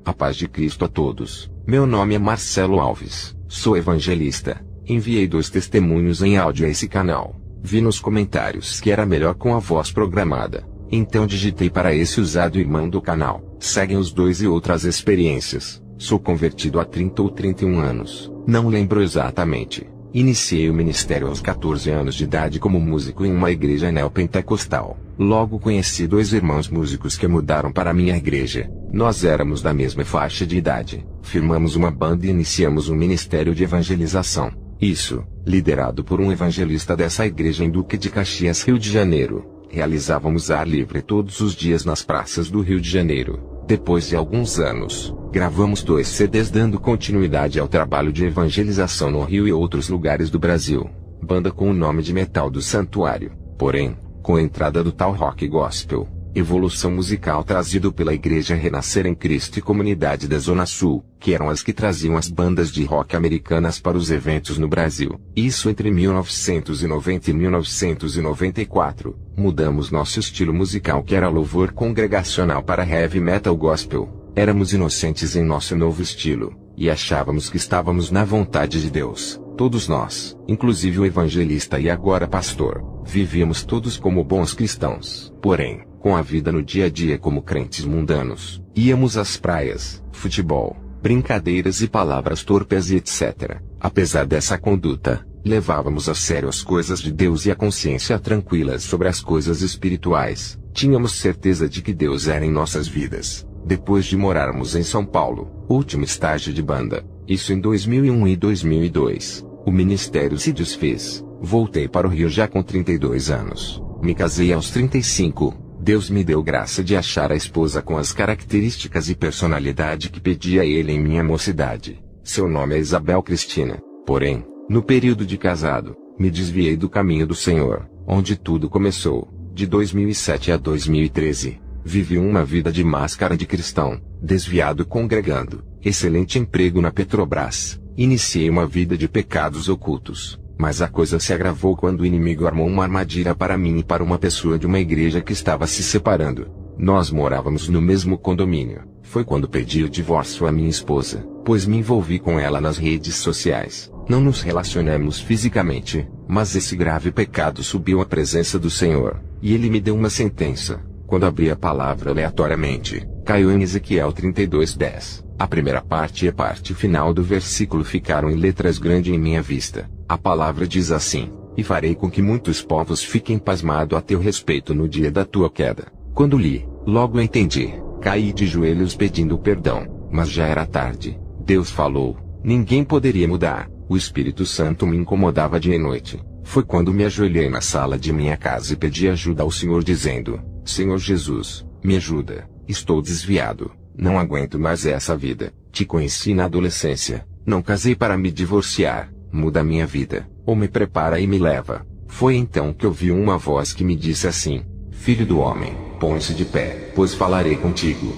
A paz de Cristo a todos. Meu nome é Marcelo Alves, sou evangelista. Enviei 2 testemunhos em áudio a esse canal. Vi nos comentários que era melhor com a voz programada. Então digitei para esse usado irmão do canal. Seguem os 2 e outras experiências. Sou convertido há 30 ou 31 anos. Não lembro exatamente. Iniciei o ministério aos 14 anos de idade como músico em uma igreja neopentecostal. Logo conheci 2 irmãos músicos que mudaram para minha igreja. Nós éramos da mesma faixa de idade. Firmamos uma banda e iniciamos um ministério de evangelização. Isso, liderado por um evangelista dessa igreja em Duque de Caxias, Rio de Janeiro. Realizávamos ar livre todos os dias nas praças do Rio de Janeiro. Depois de alguns anos, gravamos 2 CDs dando continuidade ao trabalho de evangelização no Rio e outros lugares do Brasil. Banda com o nome de Metal do Santuário. Porém, com a entrada do tal rock gospel, evolução musical trazido pela Igreja Renascer em Cristo e Comunidade da Zona Sul, que eram as que traziam as bandas de rock americanas para os eventos no Brasil. Isso entre 1990 e 1994. Mudamos nosso estilo musical, que era louvor congregacional, para heavy metal gospel. Éramos inocentes em nosso novo estilo, e achávamos que estávamos na vontade de Deus. Todos nós, inclusive o evangelista e agora pastor, vivíamos todos como bons cristãos. Porém, com a vida no dia a dia como crentes mundanos, íamos às praias, futebol, brincadeiras e palavras torpes e etc. Apesar dessa conduta, levávamos a sério as coisas de Deus e a consciência tranquila sobre as coisas espirituais. Tínhamos certeza de que Deus era em nossas vidas. Depois de morarmos em São Paulo, último estágio de banda, isso em 2001 e 2002, o ministério se desfez. Voltei para o Rio já com 32 anos. Me casei aos 35. Deus me deu graça de achar a esposa com as características e personalidade que pedi a ele em minha mocidade. Seu nome é Isabel Cristina. Porém, no período de casado, me desviei do caminho do Senhor, onde tudo começou. De 2007 a 2013, vivi uma vida de máscara de cristão, desviado congregando, excelente emprego na Petrobras. Iniciei uma vida de pecados ocultos. Mas a coisa se agravou quando o inimigo armou uma armadilha para mim e para uma pessoa de uma igreja que estava se separando. Nós morávamos no mesmo condomínio. Foi quando pedi o divórcio à minha esposa, pois me envolvi com ela nas redes sociais. Não nos relacionamos fisicamente, mas esse grave pecado subiu à presença do Senhor, e ele me deu uma sentença. Quando abri a palavra aleatoriamente, caiu em Ezequiel 32:10. A primeira parte e a parte final do versículo ficaram em letras grandes em minha vista. A palavra diz assim: e farei com que muitos povos fiquem pasmados a teu respeito no dia da tua queda. Quando li, logo entendi. Caí de joelhos pedindo perdão, mas já era tarde. Deus falou. Ninguém poderia mudar. O Espírito Santo me incomodava dia e noite. Foi quando me ajoelhei na sala de minha casa e pedi ajuda ao Senhor dizendo: Senhor Jesus, me ajuda. Estou desviado. Não aguento mais essa vida. Te conheci na adolescência. Não casei para me divorciar. Muda minha vida, ou me prepara e me leva. Foi então que ouvi uma voz que me disse assim: Filho do homem, põe-se de pé, pois falarei contigo.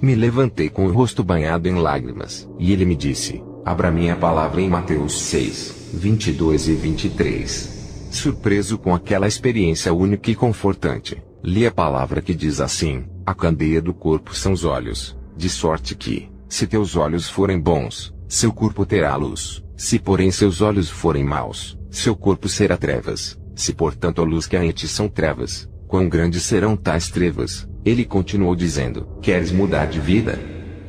Me levantei com o rosto banhado em lágrimas, e ele me disse: abra minha palavra em Mateus 6, 22 e 23. Surpreso com aquela experiência única e confortante, li a palavra que diz assim: a candeia do corpo são os olhos, de sorte que, se teus olhos forem bons, seu corpo terá luz. Se porém seus olhos forem maus, seu corpo será trevas. Se portanto a luz que há em ti são trevas, quão grandes serão tais trevas? Ele continuou dizendo: queres mudar de vida?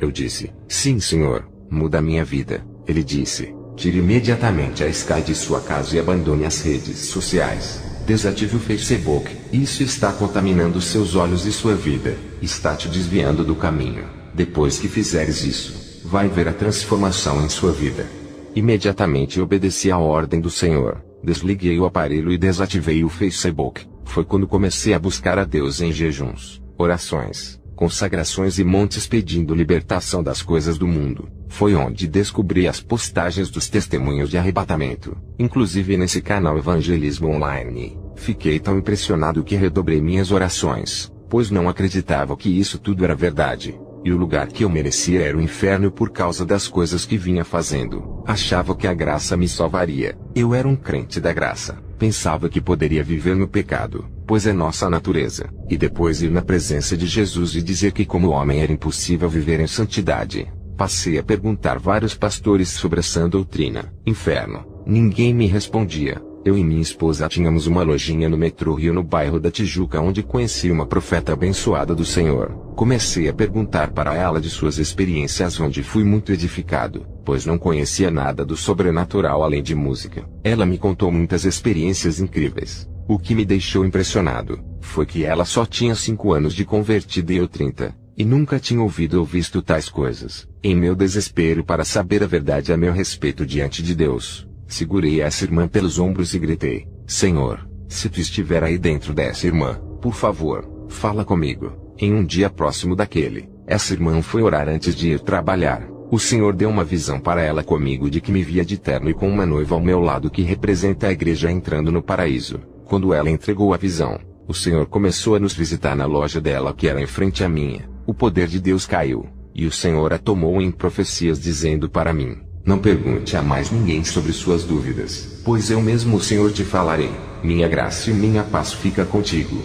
Eu disse: sim, Senhor, muda a minha vida. Ele disse: tire imediatamente a Sky de sua casa e abandone as redes sociais. Desative o Facebook. Isso está contaminando seus olhos e sua vida. Está te desviando do caminho. Depois que fizeres isso, vai ver a transformação em sua vida. Imediatamente obedeci à ordem do Senhor. Desliguei o aparelho e desativei o Facebook. Foi quando comecei a buscar a Deus em jejuns, orações, consagrações e montes pedindo libertação das coisas do mundo. Foi onde descobri as postagens dos testemunhos de arrebatamento, inclusive nesse canal Evangelismo Online. Fiquei tão impressionado que redobrei minhas orações, pois não acreditava que isso tudo era verdade. E o lugar que eu merecia era o inferno por causa das coisas que vinha fazendo. Achava que a graça me salvaria. Eu era um crente da graça. Pensava que poderia viver no pecado, pois é nossa natureza, e depois ir na presença de Jesus e dizer que como homem era impossível viver em santidade. Passei a perguntar vários pastores sobre a sã doutrina, inferno. Ninguém me respondia. Eu e minha esposa tínhamos uma lojinha no metrô Rio no bairro da Tijuca onde conheci uma profeta abençoada do Senhor. Comecei a perguntar para ela de suas experiências onde fui muito edificado, pois não conhecia nada do sobrenatural além de música. Ela me contou muitas experiências incríveis. O que me deixou impressionado, foi que ela só tinha 5 anos de convertida e eu 30, e nunca tinha ouvido ou visto tais coisas. Em meu desespero para saber a verdade a meu respeito diante de Deus, segurei essa irmã pelos ombros e gritei: Senhor, se tu estiver aí dentro dessa irmã, por favor, fala comigo. Em um dia próximo daquele, essa irmã foi orar antes de ir trabalhar. O Senhor deu uma visão para ela comigo de que me via de terno e com uma noiva ao meu lado que representa a igreja entrando no paraíso. Quando ela entregou a visão, o Senhor começou a nos visitar na loja dela que era em frente à minha. O poder de Deus caiu, e o Senhor a tomou em profecias dizendo para mim: não pergunte a mais ninguém sobre suas dúvidas, pois eu mesmo o Senhor te falarei. Minha graça e minha paz fica contigo.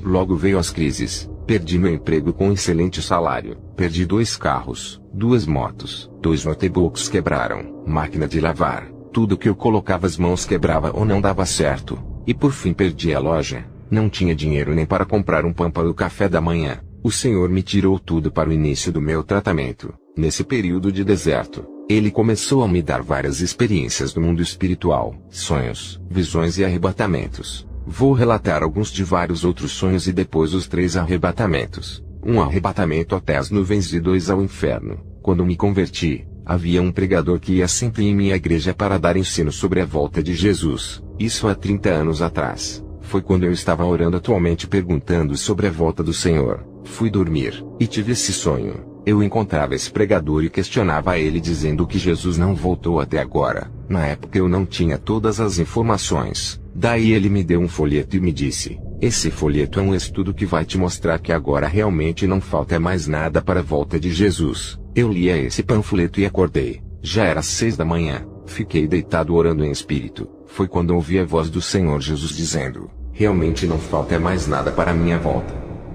Logo veio as crises. Perdi meu emprego com excelente salário, perdi 2 carros, 2 motos, 2 notebooks quebraram, máquina de lavar, tudo que eu colocava as mãos quebrava ou não dava certo, e por fim perdi a loja. Não tinha dinheiro nem para comprar um pão para o café da manhã. O Senhor me tirou tudo para o início do meu tratamento. Nesse período de deserto, Ele começou a me dar várias experiências do mundo espiritual, sonhos, visões e arrebatamentos. Vou relatar alguns de vários outros sonhos e depois os 3 arrebatamentos. Um arrebatamento até as nuvens e 2 ao inferno. Quando me converti, havia um pregador que ia sempre em minha igreja para dar ensino sobre a volta de Jesus. Isso há 30 anos atrás. Foi quando eu estava orando atualmente perguntando sobre a volta do Senhor. Fui dormir, e tive esse sonho. Eu encontrava esse pregador e questionava ele dizendo que Jesus não voltou até agora. Na época eu não tinha todas as informações. Daí ele me deu um folheto e me disse: esse folheto é um estudo que vai te mostrar que agora realmente não falta mais nada para a volta de Jesus. Eu lia esse panfleto e acordei. Já era 6 da manhã. Fiquei deitado orando em espírito. Foi quando ouvi a voz do Senhor Jesus dizendo: realmente não falta mais nada para a minha volta.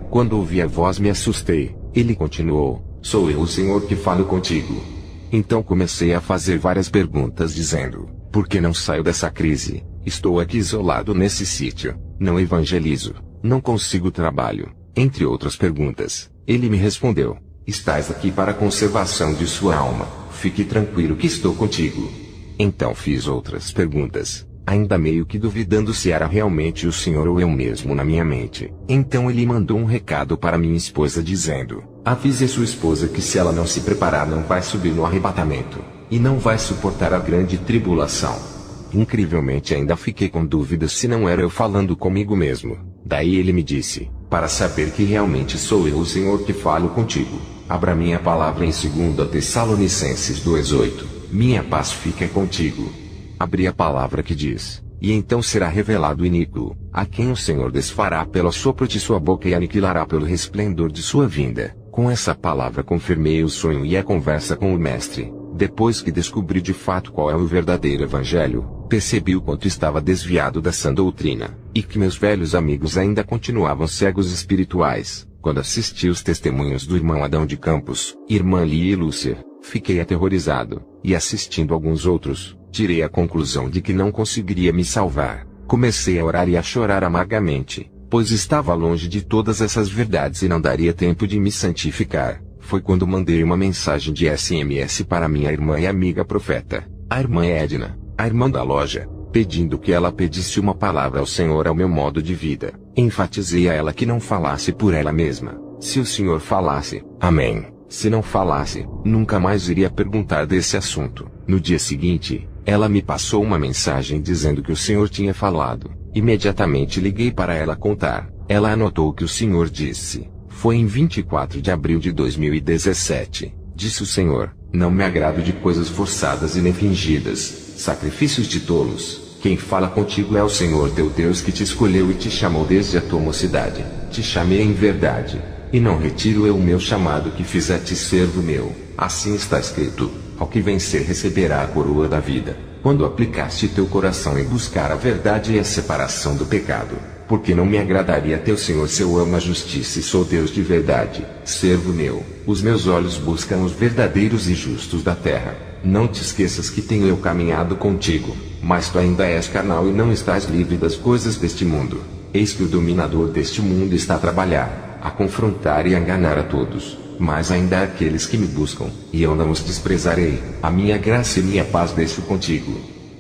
Quando ouvi a voz me assustei. Ele continuou: sou eu o Senhor que falo contigo. Então comecei a fazer várias perguntas dizendo: por que não saio dessa crise? Estou aqui isolado nesse sítio, não evangelizo, não consigo trabalho, entre outras perguntas. Ele me respondeu: estás aqui para a conservação de sua alma, fique tranquilo que estou contigo. Então fiz outras perguntas, ainda meio que duvidando se era realmente o Senhor ou eu mesmo na minha mente. Então ele mandou um recado para minha esposa dizendo: avise a sua esposa que se ela não se preparar não vai subir no arrebatamento, e não vai suportar a grande tribulação. Incrivelmente ainda fiquei com dúvidas se não era eu falando comigo mesmo. Daí ele me disse: para saber que realmente sou eu o Senhor que falo contigo, abra minha palavra em 2 Tessalonicenses 2:8, minha paz fica contigo. Abri a palavra que diz: e então será revelado o iníquo, a quem o Senhor desfará pelo sopro de sua boca e aniquilará pelo resplendor de sua vinda. Com essa palavra confirmei o sonho e a conversa com o mestre. Depois que descobri de fato qual é o verdadeiro evangelho, percebi o quanto estava desviado da sã doutrina, e que meus velhos amigos ainda continuavam cegos espirituais. Quando assisti os testemunhos do irmão Adão de Campos, irmã Lia e Lúcia, fiquei aterrorizado, e assistindo alguns outros, tirei a conclusão de que não conseguiria me salvar. Comecei a orar e a chorar amargamente, pois estava longe de todas essas verdades e não daria tempo de me santificar. Foi quando mandei uma mensagem de SMS para minha irmã e amiga profeta, a irmã Edna, a irmã da loja, pedindo que ela pedisse uma palavra ao Senhor ao meu modo de vida. Enfatizei a ela que não falasse por ela mesma. Se o Senhor falasse, amém. Se não falasse, nunca mais iria perguntar desse assunto. No dia seguinte, ela me passou uma mensagem dizendo que o Senhor tinha falado. Imediatamente liguei para ela contar. Ela anotou o que o Senhor disse. Foi em 24 de abril de 2017. Disse o Senhor: não me agrado de coisas forçadas e nem fingidas, sacrifícios de tolos. Quem fala contigo é o Senhor teu Deus que te escolheu e te chamou desde a tua mocidade. Te chamei em verdade, e não retiro eu o meu chamado que fiz a ti servo meu. Assim está escrito: ao que vencer receberá a coroa da vida. Quando aplicaste teu coração em buscar a verdade e a separação do pecado, Porque não me agradaria teu Senhor se eu amo a justiça e sou Deus de verdade, servo meu. Os meus olhos buscam os verdadeiros e justos da terra. Não te esqueças que tenho eu caminhado contigo, mas tu ainda és carnal e não estás livre das coisas deste mundo. Eis que o dominador deste mundo está a trabalhar, a confrontar e a enganar a todos. Mas ainda há aqueles que me buscam, e eu não os desprezarei. A minha graça e minha paz deixo contigo.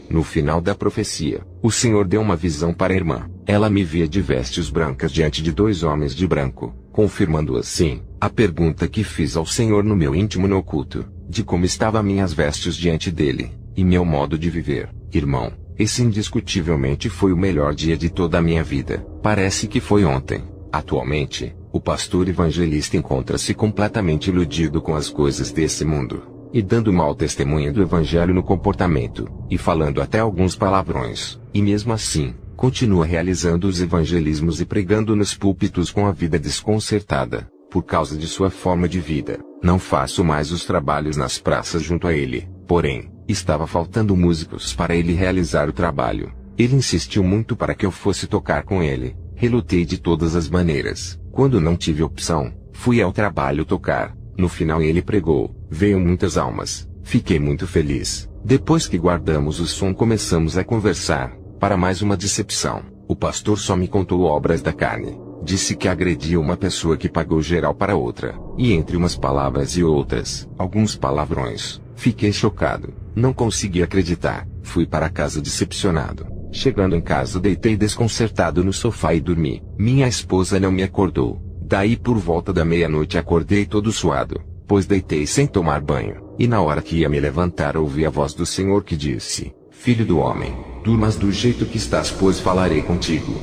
No final da profecia, o Senhor deu uma visão para a irmã. Ela me via de vestes brancas diante de dois homens de branco, confirmando assim a pergunta que fiz ao Senhor no meu íntimo no oculto, de como estavam minhas vestes diante dele, e meu modo de viver. Irmão, esse indiscutivelmente foi o melhor dia de toda a minha vida. Parece que foi ontem. Atualmente, o pastor evangelista encontra-se completamente iludido com as coisas desse mundo, e dando mau testemunho do evangelho no comportamento, e falando até alguns palavrões, e mesmo assim, continua realizando os evangelismos e pregando nos púlpitos com a vida desconcertada, por causa de sua forma de vida. Não faço mais os trabalhos nas praças junto a ele, porém, estava faltando músicos para ele realizar o trabalho. Ele insistiu muito para que eu fosse tocar com ele. Relutei de todas as maneiras. Quando não tive opção, fui ao trabalho tocar. No final ele pregou, veio muitas almas. Fiquei muito feliz. Depois que guardamos o som começamos a conversar. Para mais uma decepção, o pastor só me contou obras da carne. Disse que agrediu uma pessoa que pagou geral para outra. E entre umas palavras e outras, alguns palavrões. Fiquei chocado. Não consegui acreditar. Fui para casa decepcionado. Chegando em casa deitei desconcertado no sofá e dormi. Minha esposa não me acordou. Daí por volta da meia-noite acordei todo suado, pois deitei sem tomar banho. E na hora que ia me levantar ouvi a voz do Senhor que disse: Filho do homem, durmas do jeito que estás, pois falarei contigo.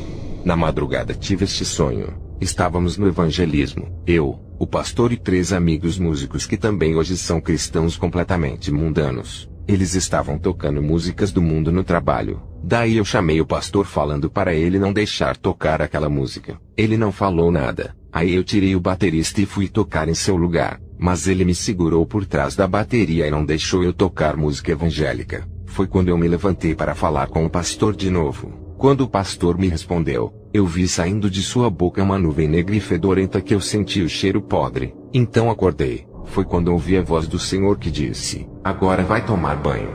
Na madrugada tive este sonho. Estávamos no evangelismo, eu, o pastor e 3 amigos músicos que também hoje são cristãos completamente mundanos. Eles estavam tocando músicas do mundo no trabalho. Daí eu chamei o pastor falando para ele não deixar tocar aquela música. Ele não falou nada. Aí eu tirei o baterista e fui tocar em seu lugar. Mas ele me segurou por trás da bateria e não deixou eu tocar música evangélica. Foi quando eu me levantei para falar com o pastor de novo. Quando o pastor me respondeu, eu vi saindo de sua boca uma nuvem negra e fedorenta que eu senti o cheiro podre. Então acordei. Foi quando ouvi a voz do Senhor que disse: Agora vai tomar banho.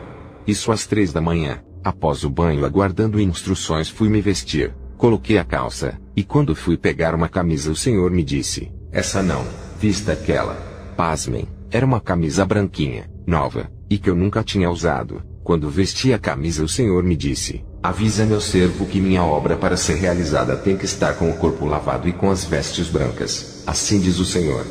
Isso às 3 da manhã. Após o banho, aguardando instruções, fui me vestir. Coloquei a calça, e quando fui pegar uma camisa o Senhor me disse: Essa não, vista aquela. Pasmem, era uma camisa branquinha, nova, e que eu nunca tinha usado. Quando vesti a camisa o Senhor me disse: Avisa meu servo que minha obra para ser realizada tem que estar com o corpo lavado e com as vestes brancas. Assim diz o Senhor.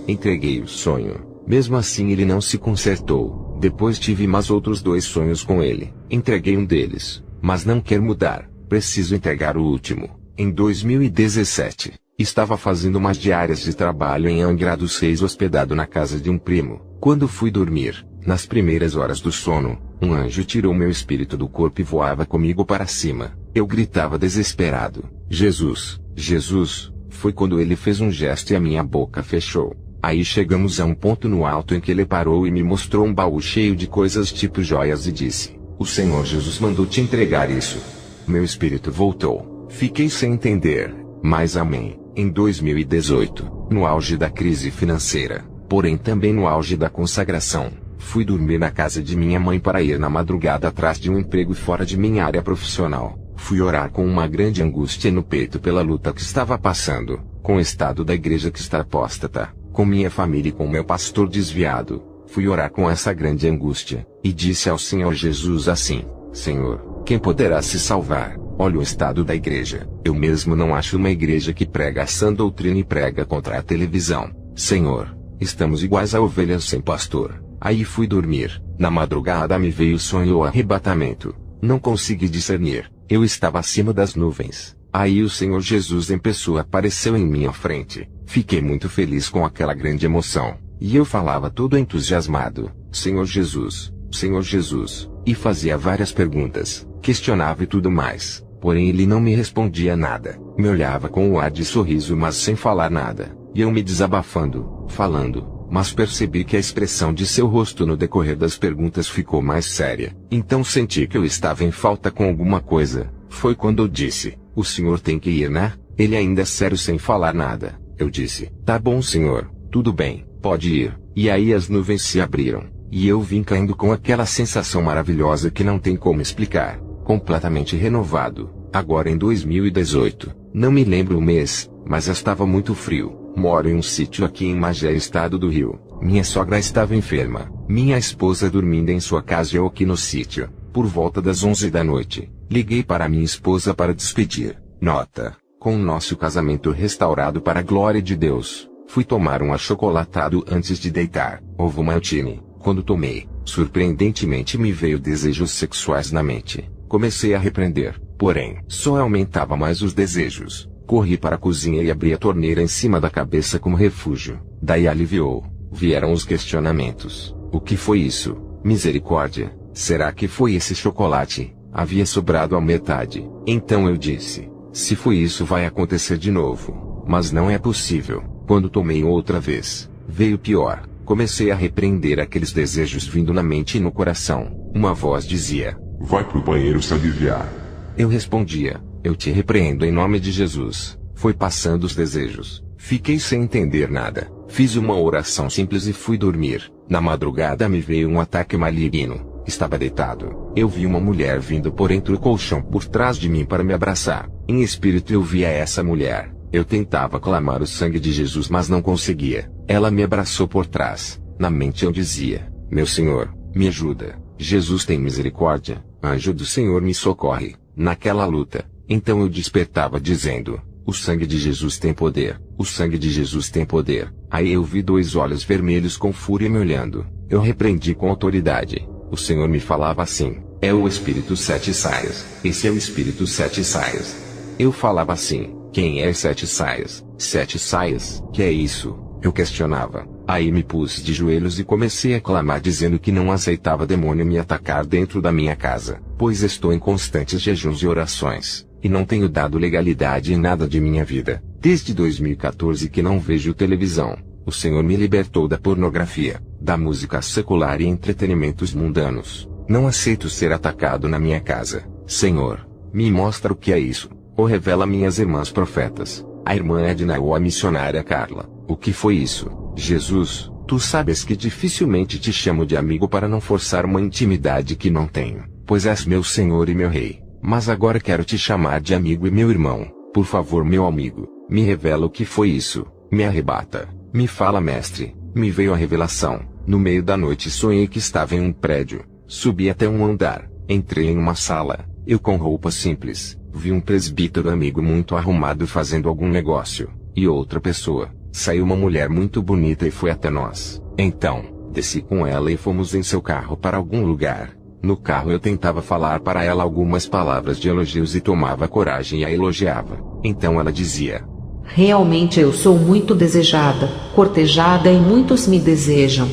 Entreguei o sonho. Mesmo assim ele não se consertou. Depois tive mais outros 2 sonhos com ele. Entreguei um deles, mas não quer mudar. Preciso entregar o último. Em 2017, estava fazendo umas diárias de trabalho em Angra dos Reis hospedado na casa de um primo. Quando fui dormir, nas primeiras horas do sono, um anjo tirou meu espírito do corpo e voava comigo para cima. Eu gritava desesperado: Jesus, Jesus! Foi quando ele fez um gesto e a minha boca fechou. Aí chegamos a um ponto no alto em que ele parou e me mostrou um baú cheio de coisas tipo joias e disse: O Senhor Jesus mandou te entregar isso. Meu espírito voltou. Fiquei sem entender, mas amém. Em 2018, no auge da crise financeira, porém também no auge da consagração, fui dormir na casa de minha mãe para ir na madrugada atrás de um emprego fora de minha área profissional. Fui orar com uma grande angústia no peito pela luta que estava passando, com o estado da igreja que está apóstata, com minha família e com meu pastor desviado. Fui orar com essa grande angústia, e disse ao Senhor Jesus assim: Senhor, quem poderá se salvar? Olha o estado da igreja. Eu mesmo não acho uma igreja que prega a sã doutrina e prega contra a televisão. Senhor, estamos iguais a ovelhas sem pastor. Aí fui dormir. Na madrugada me veio o sonho ou arrebatamento. Não consegui discernir. Eu estava acima das nuvens. Aí o Senhor Jesus em pessoa apareceu em minha frente. Fiquei muito feliz com aquela grande emoção. E eu falava todo entusiasmado: Senhor Jesus, Senhor Jesus, e fazia várias perguntas, questionava e tudo mais. Porém ele não me respondia nada. Me olhava com um ar de sorriso mas sem falar nada. E eu me desabafando, falando, mas percebi que a expressão de seu rosto no decorrer das perguntas ficou mais séria. Então senti que eu estava em falta com alguma coisa. Foi quando eu disse: O senhor tem que ir, né? Ele ainda sério sem falar nada. Eu disse, tá bom senhor, tudo bem, pode ir. E aí as nuvens se abriram, e eu vim caindo com aquela sensação maravilhosa que não tem como explicar. Completamente renovado, agora em 2018, não me lembro o mês, mas estava muito frio. Moro em um sítio aqui em Magé, estado do Rio. Minha sogra estava enferma, minha esposa dormindo em sua casa e eu aqui no sítio. Por volta das 11 da noite, liguei para minha esposa para despedir. Nota: com o nosso casamento restaurado para a glória de Deus, fui tomar um achocolatado antes de deitar, ovo maltine. Quando tomei, surpreendentemente me veio desejos sexuais na mente. Comecei a repreender, porém, só aumentava mais os desejos. Corri para a cozinha e abri a torneira em cima da cabeça como refúgio. Daí aliviou. Vieram os questionamentos. O que foi isso? Misericórdia. Será que foi esse chocolate? Havia sobrado a metade. Então eu disse, se foi isso vai acontecer de novo. Mas não é possível. Quando tomei outra vez, veio pior. Comecei a repreender aqueles desejos vindo na mente e no coração. Uma voz dizia, vai pro banheiro se aliviar. Eu respondia, eu te repreendo em nome de Jesus. Foi passando os desejos. Fiquei sem entender nada. Fiz uma oração simples e fui dormir. Na madrugada me veio um ataque maligno. Estava deitado. Eu vi uma mulher vindo por entre o colchão por trás de mim para me abraçar. Em espírito eu via essa mulher. Eu tentava clamar o sangue de Jesus mas não conseguia. Ela me abraçou por trás. Na mente eu dizia, meu Senhor, me ajuda. Jesus tem misericórdia. Anjo do Senhor me socorre. Naquela luta, então eu despertava dizendo, o sangue de Jesus tem poder. O sangue de Jesus tem poder. Aí eu vi dois olhos vermelhos com fúria me olhando. Eu repreendi com autoridade. O Senhor me falava assim, é o Espírito Sete Saias. Esse é o Espírito Sete Saias. Eu falava assim, quem é Sete Saias? Sete Saias? Que é isso? Eu questionava. Aí me pus de joelhos e comecei a clamar dizendo que não aceitava demônio me atacar dentro da minha casa, pois estou em constantes jejuns e orações, e não tenho dado legalidade em nada de minha vida. Desde 2014 que não vejo televisão. O Senhor me libertou da pornografia, da música secular e entretenimentos mundanos. Não aceito ser atacado na minha casa. Senhor, me mostra o que é isso. Ou revela minhas irmãs profetas, a irmã Edna ou a missionária Carla. O que foi isso? Jesus, tu sabes que dificilmente te chamo de amigo para não forçar uma intimidade que não tenho, pois és meu Senhor e meu Rei. Mas agora quero te chamar de amigo e meu irmão. Por favor, meu amigo, me revela o que foi isso. Me arrebata. Me fala, mestre. Me veio a revelação. No meio da noite sonhei que estava em um prédio. Subi até um andar. Entrei em uma sala. Eu com roupa simples. Vi um presbítero amigo muito arrumado fazendo algum negócio. E outra pessoa. Saiu uma mulher muito bonita e foi até nós. Então, desci com ela e fomos em seu carro para algum lugar. No carro eu tentava falar para ela algumas palavras de elogios e tomava coragem e a elogiava. Então ela dizia: realmente eu sou muito desejada, cortejada e muitos me desejam.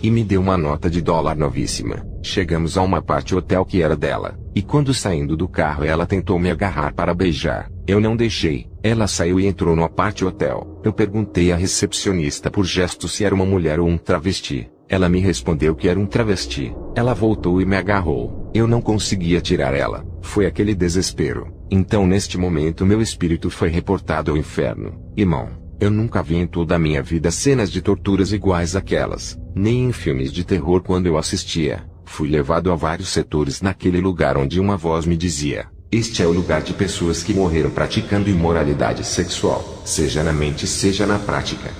E me deu uma nota de dólar novíssima. Chegamos a uma parte hotel que era dela. E quando saindo do carro ela tentou me agarrar para beijar. Eu não deixei. Ela saiu e entrou no apart hotel. Eu perguntei à recepcionista por gesto se era uma mulher ou um travesti. Ela me respondeu que era um travesti. Ela voltou e me agarrou. Eu não conseguia tirar ela. Foi aquele desespero. Então neste momento meu espírito foi reportado ao inferno. Irmão, eu nunca vi em toda a minha vida cenas de torturas iguais àquelas. Nem em filmes de terror quando eu assistia. Fui levado a vários setores naquele lugar onde uma voz me dizia: este é o lugar de pessoas que morreram praticando imoralidade sexual, seja na mente seja na prática.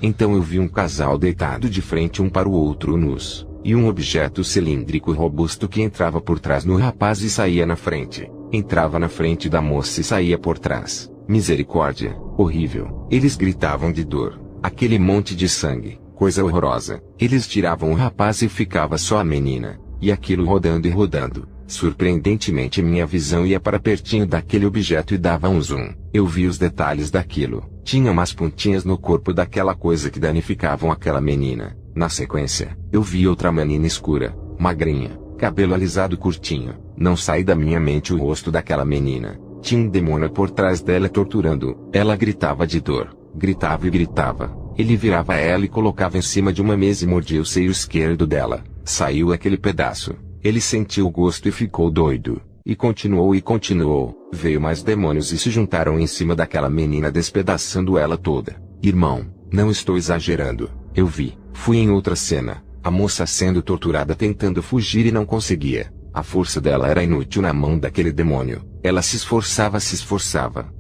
Então eu vi um casal deitado de frente um para o outro nus, e um objeto cilíndrico robusto que entrava por trás no rapaz e saía na frente, entrava na frente da moça e saía por trás. Misericórdia, horrível. Eles gritavam de dor, aquele monte de sangue, coisa horrorosa. Eles tiravam o rapaz e ficava só a menina, e aquilo rodando e rodando. Surpreendentemente minha visão ia para pertinho daquele objeto e dava um zoom. Eu vi os detalhes daquilo. Tinha umas pontinhas no corpo daquela coisa que danificavam aquela menina. Na sequência, eu vi outra menina escura, magrinha, cabelo alisado curtinho. Não sai da minha mente o rosto daquela menina. Tinha um demônio por trás dela torturando. Ela gritava de dor, gritava e gritava. Ele virava ela e colocava em cima de uma mesa e mordia o seio esquerdo dela. Saiu aquele pedaço. Ele sentiu o gosto e ficou doido. E continuou. Veio mais demônios e se juntaram em cima daquela menina, despedaçando ela toda. Irmão, não estou exagerando. Eu vi. Fui em outra cena. A moça sendo torturada tentando fugir e não conseguia. A força dela era inútil na mão daquele demônio. Ela se esforçava,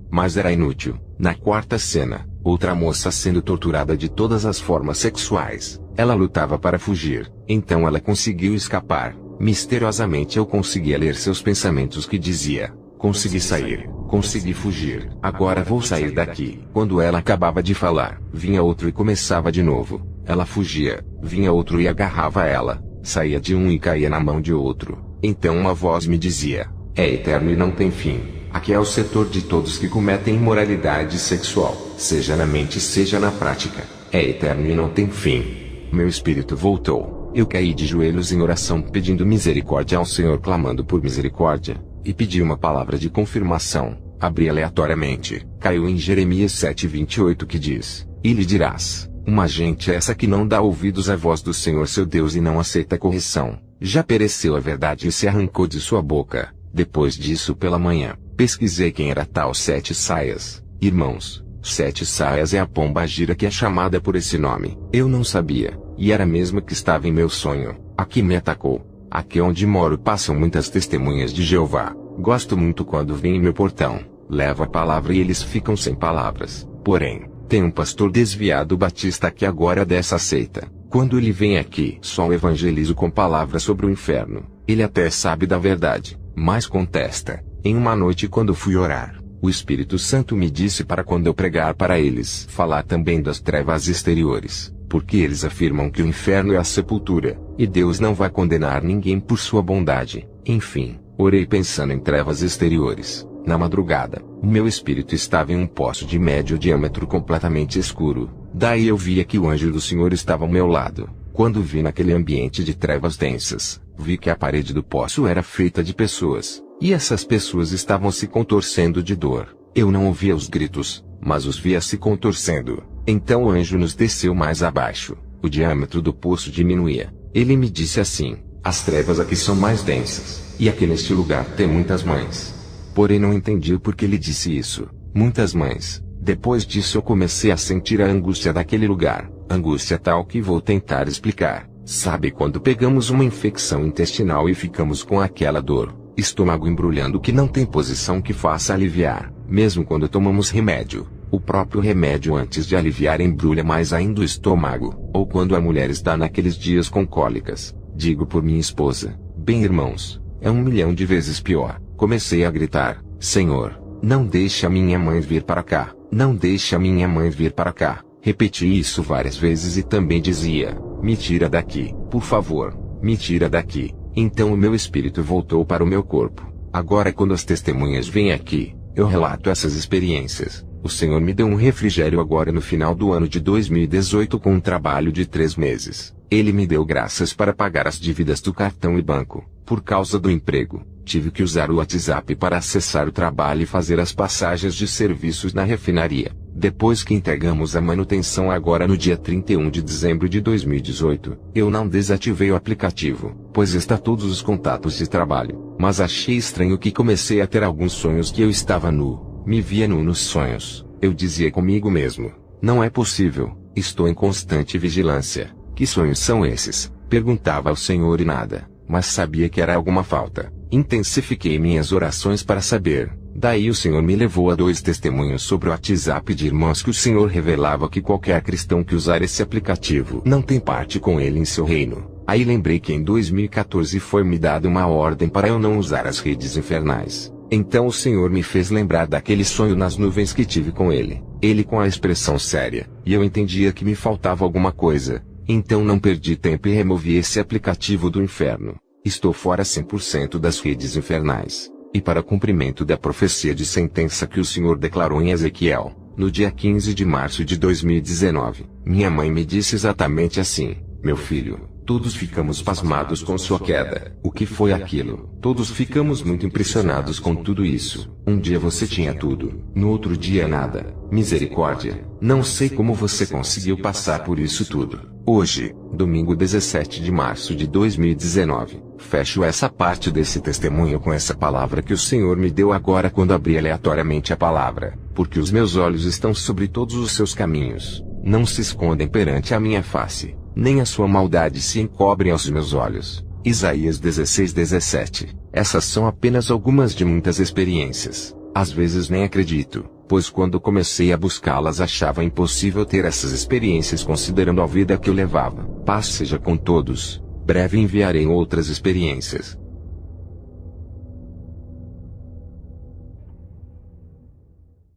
mas era inútil. Na quarta cena, outra moça sendo torturada de todas as formas sexuais. Ela lutava para fugir. Então ela conseguiu escapar. Misteriosamente eu conseguia ler seus pensamentos, que dizia: consegui sair, consegui fugir, agora vou sair daqui. Quando ela acabava de falar, vinha outro e começava de novo. Ela fugia, vinha outro e agarrava ela, saía de um e caía na mão de outro. Então uma voz me dizia: é eterno e não tem fim. Aqui é o setor de todos que cometem imoralidade sexual, seja na mente seja na prática. É eterno e não tem fim. Meu espírito voltou. Eu caí de joelhos em oração pedindo misericórdia ao Senhor, clamando por misericórdia, e pedi uma palavra de confirmação. Abri aleatoriamente, caiu em Jeremias 7:28, que diz: e lhe dirás: uma gente é essa que não dá ouvidos à voz do Senhor seu Deus e não aceita correção. Já pereceu a verdade e se arrancou de sua boca. Depois disso pela manhã, pesquisei quem era tal Sete Saias. Irmãos, Sete Saias é a pomba gira que é chamada por esse nome. Eu não sabia, e era a mesma que estava em meu sonho. Aqui me atacou. Aqui onde moro passam muitas testemunhas de Jeová. Gosto muito quando vêm em meu portão. Levo a palavra e eles ficam sem palavras. Porém, tem um pastor desviado batista que agora é dessa seita. Quando ele vem aqui, só evangelizo com palavras sobre o inferno. Ele até sabe da verdade, mas contesta. Em uma noite, quando fui orar, o Espírito Santo me disse para, quando eu pregar para eles, falar também das trevas exteriores, porque eles afirmam que o inferno é a sepultura, e Deus não vai condenar ninguém por sua bondade. Enfim, orei pensando em trevas exteriores. Na madrugada, o meu espírito estava em um poço de médio diâmetro completamente escuro. Daí eu via que o anjo do Senhor estava ao meu lado. Quando vi naquele ambiente de trevas densas, vi que a parede do poço era feita de pessoas, e essas pessoas estavam se contorcendo de dor. Eu não ouvia os gritos, mas os via se contorcendo. Então o anjo nos desceu mais abaixo. O diâmetro do poço diminuía. Ele me disse assim: as trevas aqui são mais densas, e aqui neste lugar tem muitas mães. Porém não entendi por que ele disse isso. Muitas mães. Depois disso eu comecei a sentir a angústia daquele lugar. Angústia tal que vou tentar explicar. Sabe quando pegamos uma infecção intestinal e ficamos com aquela dor, estômago embrulhando que não tem posição que faça aliviar, mesmo quando tomamos remédio? O próprio remédio antes de aliviar embrulha mais ainda o estômago. Ou quando a mulher está naqueles dias com cólicas. Digo por minha esposa. Bem, irmãos, é 1 milhão de vezes pior. Comecei a gritar: Senhor, não deixe a minha mãe vir para cá. Não deixe a minha mãe vir para cá. Repeti isso várias vezes e também dizia: me tira daqui, por favor, me tira daqui. Então o meu espírito voltou para o meu corpo. Agora, quando as testemunhas vêm aqui, eu relato essas experiências. O Senhor me deu um refrigério agora no final do ano de 2018 com um trabalho de 3 meses. Ele me deu graças para pagar as dívidas do cartão e banco. Por causa do emprego, tive que usar o WhatsApp para acessar o trabalho e fazer as passagens de serviços na refinaria. Depois que entregamos a manutenção agora no dia 31 de dezembro de 2018, eu não desativei o aplicativo, pois está todos os contatos de trabalho. Mas achei estranho que comecei a ter alguns sonhos que eu estava nu. Me via nu nos sonhos. Eu dizia comigo mesmo: não é possível, estou em constante vigilância. Que sonhos são esses? Perguntava ao Senhor e nada, mas sabia que era alguma falta. Intensifiquei minhas orações para saber. Daí o Senhor me levou a 2 testemunhos sobre o WhatsApp de irmãos que o Senhor revelava que qualquer cristão que usar esse aplicativo não tem parte com ele em seu reino. Aí lembrei que em 2014 foi-me dada uma ordem para eu não usar as redes infernais. Então o Senhor me fez lembrar daquele sonho nas nuvens que tive com ele. Ele com a expressão séria, e eu entendia que me faltava alguma coisa. Então não perdi tempo e removi esse aplicativo do inferno. Estou fora 100% das redes infernais. E para cumprimento da profecia de sentença que o Senhor declarou em Ezequiel, no dia 15 de março de 2019, minha mãe me disse exatamente assim: meu filho, Todos ficamos pasmados com sua queda. O que foi aquilo? Todos ficamos muito impressionados com tudo isso. Um dia você tinha tudo, no outro dia nada. Misericórdia. Não sei como você conseguiu passar por isso tudo. Hoje, domingo 17 de março de 2019, fecho essa parte desse testemunho com essa palavra que o Senhor me deu agora quando abri aleatoriamente a palavra, porque os meus olhos estão sobre todos os seus caminhos, não se escondem perante a minha face, nem a sua maldade se encobrem aos meus olhos. Isaías 16:17. Essas são apenas algumas de muitas experiências. Às vezes nem acredito, pois quando comecei a buscá-las achava impossível ter essas experiências considerando a vida que eu levava. Paz seja com todos. Breve enviarei outras experiências.